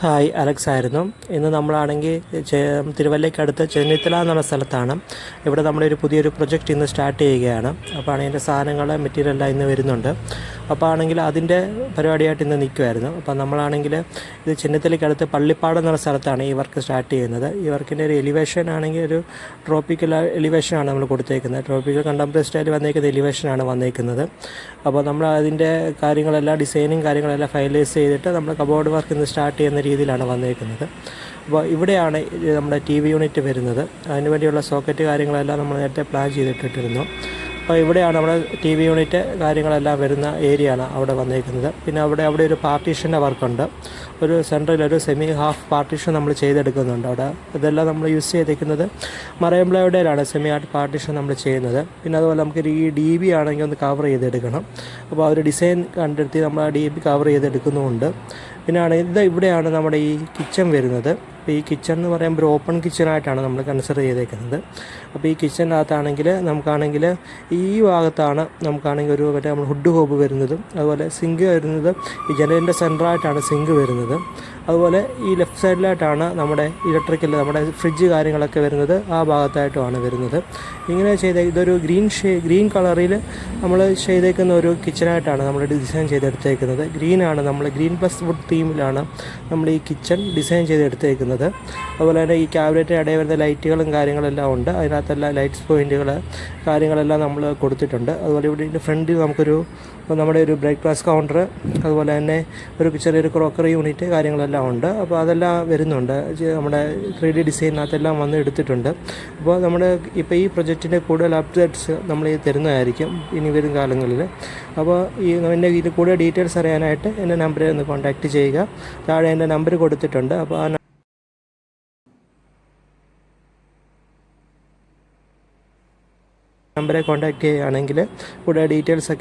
Hi, Alex ആയിരുന്നു. ഇന്ന് നമ്മളാണെങ്കിൽ തിരുവല്ലയ്ക്കടുത്ത് ചെന്നിത്തല എന്നുള്ള സ്ഥലത്താണ്. ഇവിടെ നമ്മുടെ ഒരു പുതിയൊരു പ്രൊജക്റ്റ് ഇന്ന് സ്റ്റാർട്ട് ചെയ്യുകയാണ്. അപ്പോൾ ആണെങ്കിൽ അതിൻ്റെ സാധനങ്ങൾ മെറ്റീരിയലെല്ലാം ഇന്ന് വരുന്നുണ്ട്. അപ്പോൾ ആണെങ്കിൽ അതിൻ്റെ പരിപാടിയായിട്ട് ഇന്ന് നിൽക്കുമായിരുന്നു. അപ്പോൾ നമ്മളാണെങ്കിൽ ഇത് ചെന്നിത്തലയ്ക്കടുത്ത് പള്ളിപ്പാട് എന്നുള്ള സ്ഥലത്താണ് ഈ വർക്ക് സ്റ്റാർട്ട് ചെയ്യുന്നത്. ഈ വർക്കിൻ്റെ ഒരു എലിവേഷൻ ആണെങ്കിൽ ഒരു ട്രോപ്പിക്കൽ എലിവേഷനാണ് നമ്മൾ കൊടുത്തേക്കുന്നത്. ട്രോപ്പിക്കൽ കണ്ടംപററി സ്റ്റൈൽ വന്നേക്കുന്ന എലിവേഷനാണ് വന്നേക്കുന്നത്. അപ്പോൾ നമ്മൾ അതിൻ്റെ കാര്യങ്ങളെല്ലാം ഡിസൈനും കാര്യങ്ങളെല്ലാം ഫൈനലൈസ് ചെയ്തിട്ട് നമ്മൾ കബോർഡ് വർക്ക് ഇന്ന് സ്റ്റാർട്ട് ചെയ്യുന്ന രീതിയിലാണ് വന്നേക്കുന്നത്. അപ്പോൾ ഇവിടെയാണ് നമ്മുടെ ടി വി യൂണിറ്റ് വരുന്നത്. അതിന് വേണ്ടിയുള്ള സോക്കറ്റ് കാര്യങ്ങളെല്ലാം നമ്മൾ നേരത്തെ പ്ലാൻ ചെയ്തിട്ടിട്ടിരുന്നു. അപ്പോൾ ഇവിടെയാണ് നമ്മുടെ ടി വി യൂണിറ്റ് കാര്യങ്ങളെല്ലാം വരുന്ന ഏരിയയാണ് അവിടെ വന്നേക്കുന്നത്. പിന്നെ അവിടെ ഒരു പാർട്ടീഷൻ്റെ വർക്കുണ്ട്. ഒരു സെൻട്രലൊരു സെമി ഹാഫ് പാർട്ടീഷൻ നമ്മൾ ചെയ്തെടുക്കുന്നുണ്ട് അവിടെ. ഇതെല്ലാം നമ്മൾ യൂസ് ചെയ്തേക്കുന്നത് മറൈൻ പ്ലൈവുഡിലാണ് സെമി ആർട്ട് പാർട്ടീഷൻ നമ്മൾ ചെയ്യുന്നത്. പിന്നെ അതുപോലെ നമുക്ക് ഈ ഡി ബി ആണെങ്കിൽ ഒന്ന് കവർ ചെയ്തെടുക്കണം. അപ്പോൾ ആ ഒരു ഡിസൈൻ കണ്ടെത്തി നമ്മൾ ആ ഡി ബി കവർ ചെയ്തെടുക്കുന്നുമുണ്ട്. പിന്നെയാണ് ഇവിടെയാണ് നമ്മുടെ ഈ കിച്ചൺ വരുന്നത്. അപ്പോൾ ഈ കിച്ചൺ എന്ന് പറയുമ്പോൾ ഒരു ഓപ്പൺ കിച്ചണായിട്ടാണ് നമ്മൾ കൺസിഡർ ചെയ്തേക്കുന്നത്. അപ്പോൾ ഈ കിച്ചണിനകത്താണെങ്കിൽ നമുക്കാണെങ്കിൽ ഈ ഭാഗത്താണ് നമുക്കാണെങ്കിൽ ഒരു നമ്മൾ ഹുഡ് ഹോബ് വരുന്നതും അതുപോലെ സിങ്ക് വരുന്നത് ഈ ജനലിൻ്റെ സെൻറ്ററായിട്ടാണ് സിങ്ക് വരുന്നത്. അതുപോലെ ഈ ലെഫ്റ്റ് സൈഡിലായിട്ടാണ് നമ്മുടെ ഇലക്ട്രിക്കൽ നമ്മുടെ ഫ്രിഡ്ജ് കാര്യങ്ങളൊക്കെ വരുന്നത്. ആ ഭാഗത്തായിട്ടുമാണ് വരുന്നത്. ഇങ്ങനെ ഇതൊരു ഗ്രീൻ കളറിൽ നമ്മൾ ചെയ്തേക്കുന്ന ഒരു കിച്ചണായിട്ടാണ് നമ്മൾ ഡിസൈൻ ചെയ്തെടുത്തേക്കുന്നത്. ഗ്രീനാണ് നമ്മൾ ഗ്രീൻ പ്ലസ് വുഡ് തീമിലാണ് നമ്മൾ ഈ കിച്ചൺ ഡിസൈൻ ചെയ്തെടുത്തേക്കുന്നത്. അതുപോലെ തന്നെ ഈ ക്യാബിനറ്റിന് ഇടയിൽ വരുന്ന ലൈറ്റുകളും കാര്യങ്ങളെല്ലാം ഉണ്ട്. അതിനകത്തെല്ലാം ലൈറ്റ്സ് പോയിൻറ്റുകൾ കാര്യങ്ങളെല്ലാം നമ്മൾ കൊടുത്തിട്ടുണ്ട്. അതുപോലെ ഇവിടെ ഫ്രണ്ടിൽ നമ്മുടെ ഒരു ബ്രേക്ക്ഫാസ്റ്റ് കൗണ്ടർ, അതുപോലെ തന്നെ ഒരു ചെറിയൊരു ക്രോക്കറി യൂണിറ്റ് കാര്യങ്ങളെല്ലാം ഉണ്ട്. അപ്പോൾ അതെല്ലാം വരുന്നുണ്ട്. നമ്മുടെ 3D ഡിസൈനകത്തെല്ലാം വന്ന് എടുത്തിട്ടുണ്ട്. അപ്പോൾ നമ്മുടെ ഇപ്പോൾ ഈ പ്രൊജക്റ്റിൻ്റെ കൂടുതൽ അപ്ഡേറ്റ്സ് നമ്മൾ ഈ തരുന്നതായിരിക്കും ഇനി വരും കാലങ്ങളിൽ. അപ്പോൾ എൻ്റെ ഇതിൽ കൂടുതൽ ഡീറ്റെയിൽസ് അറിയാനായിട്ട് എൻ്റെ നമ്പറിൽ ഒന്ന് കോൺടാക്റ്റ് ചെയ്യുക. താഴെ എൻ്റെ നമ്പർ കൊടുത്തിട്ടുണ്ട്. അപ്പോൾ ആ നമ്പറെ കോൺടാക്റ്റ് ചെയ്യുകയാണെങ്കിൽ കൂടുതൽ ഡീറ്റെയിൽസൊക്കെ